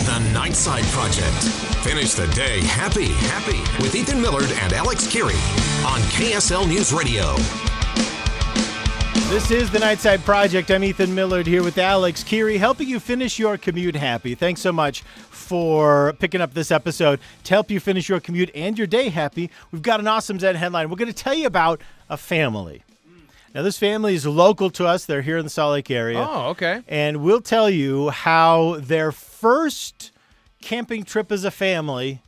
The Nightside Project. Finish the day happy with Ethan Millard and Alex Kirry on KSL News Radio. This is the Nightside Project. I'm Ethan Millard here with Alex Kirry, helping you finish your commute happy. Thanks so much for picking up this episode to help you finish your commute and your day happy. We've got an awesome Zen headline. We're going to tell you about a family. Now, this family is local to us. They're here in the Salt Lake area. Oh, okay. And we'll tell you how their first camping trip as a family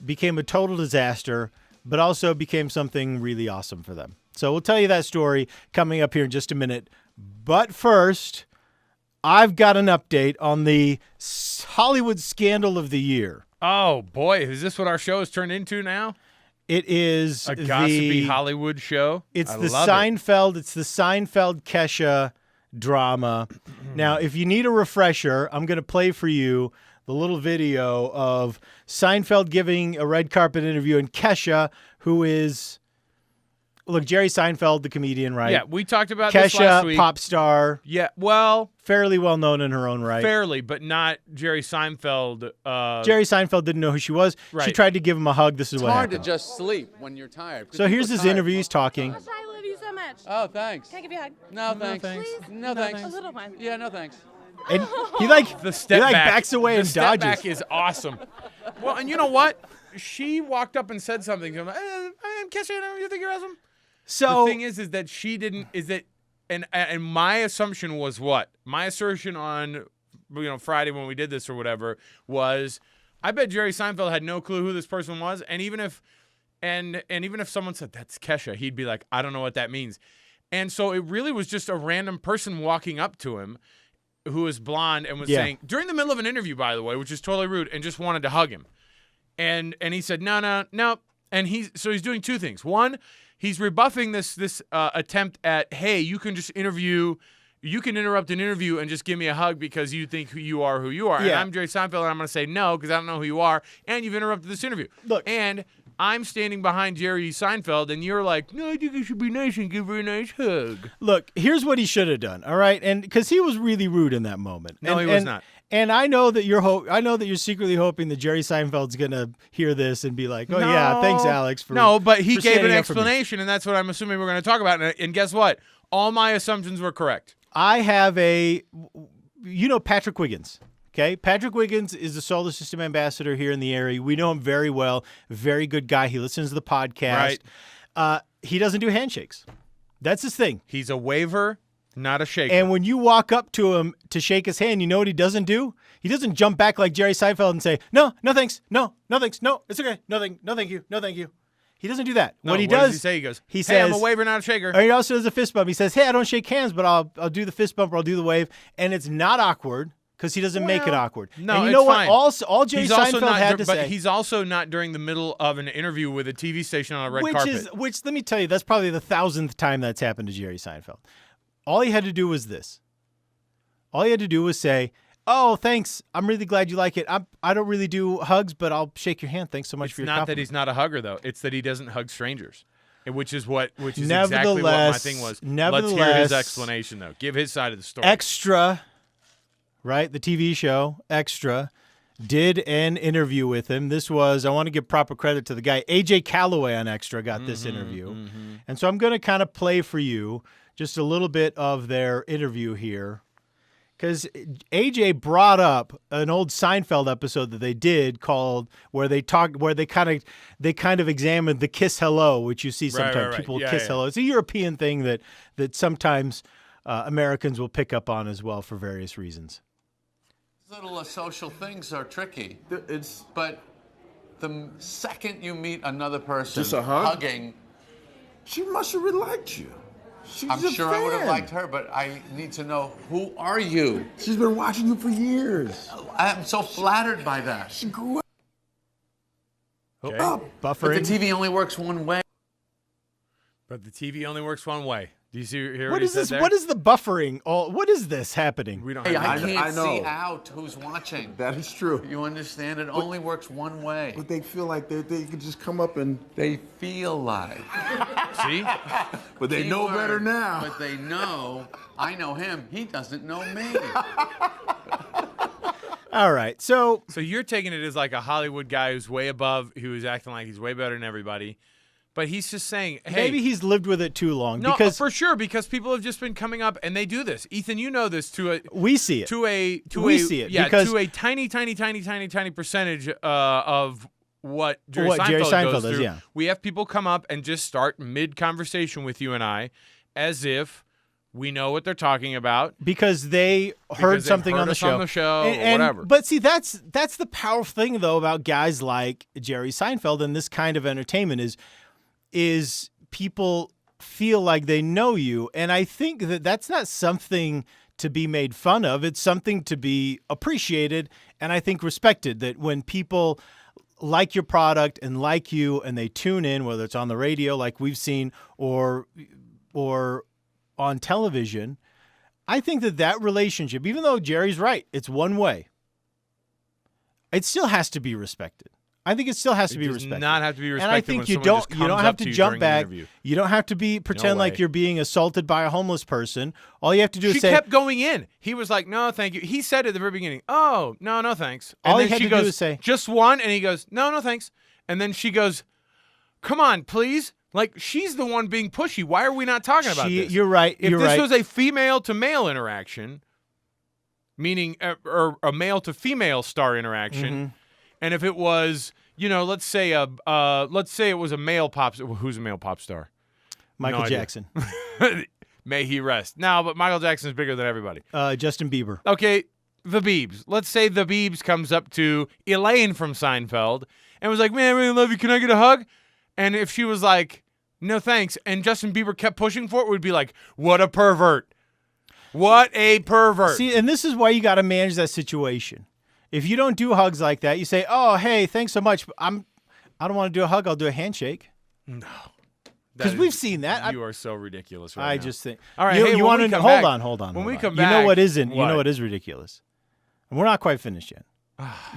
became a total disaster, but also became something really awesome for them. So we'll tell you that story coming up here in just a minute. But first, I've got an update on the Hollywood scandal of the year. Oh, boy. Is this what our show has turned into now? It is a gossipy Hollywood show. It's the Seinfeld Kesha drama. Now, if you need a refresher, I'm going to play for you the little video of Seinfeld giving a red carpet interview and Kesha, who is, look, Jerry Seinfeld, the comedian, right? Yeah, we talked about this last week. Kesha, pop star. Yeah, well, fairly well known in her own right. Fairly, but not Jerry Seinfeld. Jerry Seinfeld didn't know who she was. Right. She tried to give him a hug. This is what happened. It's hard to just sleep when you're tired. So here's his interview. He's talking. I love you so much. Oh, thanks. Can I give you a hug? No, thanks. Please? No, thanks. A little one. Yeah, no, thanks. And he The step back. backs away and step dodges. back is awesome. Well, and you know what? She walked up and said something to him. I'm Kesha, you think you're awesome? So the thing is that she didn't. And my assumption was what? My assertion on Friday when we did this or whatever was, I bet Jerry Seinfeld had no clue who this person was, and even if someone said that's Kesha, he'd be like, I don't know what that means. And so it really was just a random person walking up to him who was blonde and was saying, during the middle of an interview, by the way, which is totally rude, and just wanted to hug him. And he said, no. And he's doing two things. One, he's rebuffing this attempt at, hey, you can interrupt an interview and just give me a hug because you think you are who you are. Yeah. And I'm Jerry Seinfeld, and I'm going to say no because I don't know who you are, and you've interrupted this interview. Look. And I'm standing behind Jerry Seinfeld, and you're like, no, I think you should be nice and give her a nice hug. Look, here's what he should have done, all right? And because he was really rude in that moment. No, he was not. And I know that you're secretly hoping that Jerry Seinfeld's gonna hear this and be like, "Oh yeah, thanks, Alex." But he gave an standing up for me." explanation, and that's what I'm assuming we're going to talk about. And guess what? All my assumptions were correct. I have Patrick Wiggins. Okay, Patrick Wiggins is the solar system ambassador here in the area. We know him very well. Very good guy. He listens to the podcast. Right. He doesn't do handshakes. That's his thing. He's a waver, not a shaker. And when you walk up to him to shake his hand, you know what he doesn't do? He doesn't jump back like Jerry Seinfeld and say, no thanks, no thanks, no, it's okay, no thank you. He doesn't do that. No, what he does he say? He goes, he hey, says, I'm a waver, not a shaker. Or he also does a fist bump. He says, hey, I don't shake hands, but I'll do the fist bump or I'll do the wave. And it's not awkward because he doesn't make it awkward. No, and you it's know what? fine. All Jerry Seinfeld had to say. But he's also not during the middle of an interview with a TV station on a red carpet. Which, let me tell you, that's probably the 1,000th time that's happened to Jerry Seinfeld. All he had to do was this. All he had to do was say, oh, thanks. I'm really glad you like it. I don't really do hugs, but I'll shake your hand. Thanks so much for your compliment. It's not that he's not a hugger, though. It's that he doesn't hug strangers, which is exactly what my thing was. Let's hear his explanation, though. Give his side of the story. Extra, right? The TV show, Extra, did an interview with him. This was, I want to give proper credit to the guy, AJ Calloway on Extra got this interview. Mm-hmm. And so I'm going to kind of play for you just a little bit of their interview here. Because AJ brought up an old Seinfeld episode that they did called where they kind of examined the kiss hello, which you see sometimes people kiss hello. It's a European thing that sometimes Americans will pick up on as well for various reasons. Little social things are tricky. But the second you meet another person Just a hug? hugging, She must have really liked you. I'm sure I would have liked her, but I need to know, who are you? She's been watching you for years. I'm so flattered by that. She grew Okay. up. But Buffering. the TV only works one way. But the TV only works one way. Do you hear What what he is said this? there? What is the buffering? What is this happening? We don't Hey, have I any- can't know. see out who's watching. That is true. You understand? It only works one way. But they feel like they could just come up and... They feel like. See? But they know Keyword, better now. But they know. I know him. He doesn't know me. All right. So you're taking it as like a Hollywood guy who's way above, who's acting like he's way better than everybody. But he's just saying, hey. maybe he's lived with it too long. No, because for sure, because people have just been coming up and they do this. Ethan, you know this we see it. We see it yeah, because to a tiny percentage of what Jerry Seinfeld goes does, through. yeah. We have people come up and just start mid-conversation with you and I as if we know what they're talking about. Because they heard something on the show. Or whatever. But see, that's the powerful thing, though, about guys like Jerry Seinfeld and this kind of entertainment is people feel like they know you. And I think that that's not something to be made fun of. It's something to be appreciated and I think respected, that when people like your product and like you and they tune in, whether it's on the radio like we've seen or on television, I think that relationship, even though Jerry's right, it's one way, it still has to be respected. I think it still has to be respected. It does not have to be respected. And I think you don't have to jump back. You don't have to pretend like you're being assaulted by a homeless person. All you have to do is say. She kept going in. He was like, "No, thank you." He said at the very beginning, "Oh, no, thanks." And all then he had she to goes, do is say, "Just one," and he goes, "No, thanks." And then she goes, "Come on, please." Like, she's the one being pushy. Why are we not talking about this? You're right. If this was a female to male interaction, meaning or a male to female star interaction, and if it was, let's say it was a male pop. Who's a male pop star? Michael Jackson. May he rest. No, but Michael Jackson is bigger than everybody. Justin Bieber. Okay, the Biebs. Let's say the Biebs comes up to Elaine from Seinfeld and was like, "Man, I really love you. Can I get a hug?" And if she was like, "No, thanks," and Justin Bieber kept pushing for it, we'd be like, "What a pervert. What a pervert." See, and this is why you got to manage that situation. If you don't do hugs like that, you say, "Oh, hey, thanks so much. I don't want to do a hug. I'll do a handshake." No. Because we've seen that. You are so ridiculous right now. I just think. All right, you want to hold on. When we come back, back, you know what isn't? What? You know what is ridiculous? And we're not quite finished yet.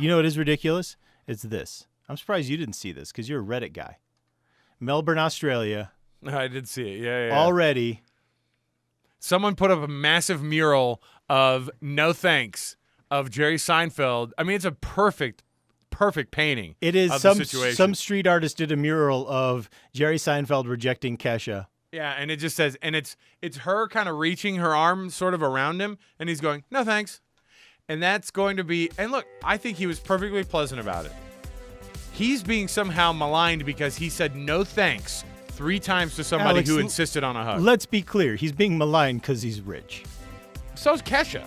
You know what is ridiculous? It's this. I'm surprised you didn't see this because you're a Reddit guy. Melbourne, Australia. I did see it. Yeah. Already. Someone put up a massive mural of "No thanks" of Jerry Seinfeld. I mean, it's a perfect painting. It is. Of the situation. Some street artist did a mural of Jerry Seinfeld rejecting Kesha. Yeah, and it just says, and it's her kind of reaching her arm sort of around him, and he's going, "No thanks," and that's going to be. And look, I think he was perfectly pleasant about it. He's being somehow maligned because he said "no thanks" 3 times to somebody Alex, who insisted on a hug. Let's be clear. He's being maligned because he's rich. So's Kesha.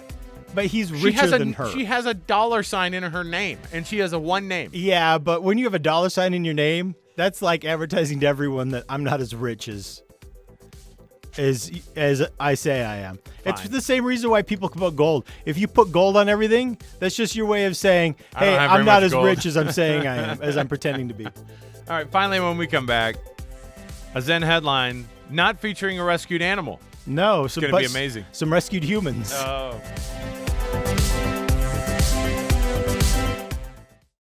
But he's richer than her. She has a $sign in her name, and she has a one name. Yeah, but when you have a $sign in your name, that's like advertising to everyone that I'm not as rich as I say I am. Fine. It's the same reason why people put gold. If you put gold on everything, that's just your way of saying, "Hey, I'm not as rich as I'm saying I am, as I'm pretending to be." All right, finally, when we come back, a Zen headline not featuring a rescued animal. No, it's going to be amazing. Some rescued humans. Oh.